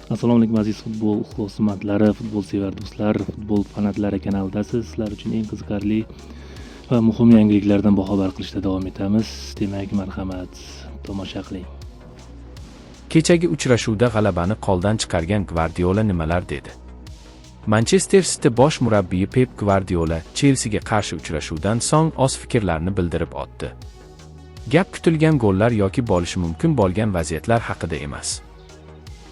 Assalomu alaykum aziz futbol ixlosmandlari, futbol sevar do'stlar, futbol fanatlari kanalidasiz. Sizlar uchun eng qiziqarli va muhim yangiliklardan boxabar qilishda davom etamiz. Demak, marhamat, tomosha qiling. Kechagi uchrashuvda g'alabani qo'ldan chiqargan Gvardiola nimalar dedi? Manchester City bosh murabbiyi Pep Gvardiola Chelsiga qarshi uchrashuvdan so'ng o'z fikrlarini bildirib o'tdi. Gap kutilgan gollar yoki bo'lishi mumkin bo'lgan vaziyatlar haqida emas.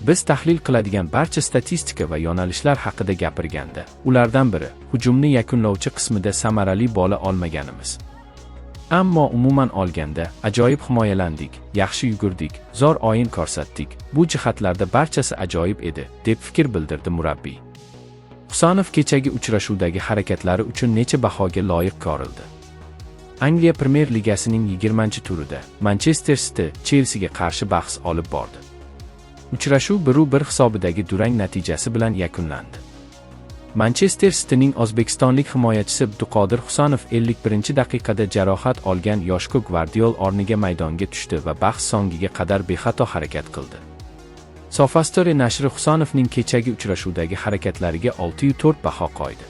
Biz tahlil qiladigan barcha statistika va yo'nalishlar haqida gapirganda, ulardan biri hujumni yakunlovchi qismida samarali bo'la olmaganimiz. Ammo umuman olganda, ajoyib himoyalandik, yaxshi yugurdik, zo'r o'yin ko'rsatdik. Bu jihatlarda barchasi ajoyib edi, deb fikr bildirdi murabbiy. Husanov kechagi uchrashuvdagi harakatlari uchun necha bahoga loyiq ko'rildi. Angliya Premyer Ligasining 20-turida Manchester City Chelsiga qarshi bahs olib bordi. Uchrashuv 1-1 hisobidagi durang natijasi bilan yakunlandi. Manchester Cityning o'zbekistonlik himoyachisi Abduqodir Husanov 51-daqiqada jarohat olgan Yoshko Gvardiol o'rniga maydonga tushdi va bahs so'ngiga qadar bexato harakat qildi. Sofastory nashri Husanovning kechagi uchrashuvdagi harakatlariga 6/4 baho qo'ydi.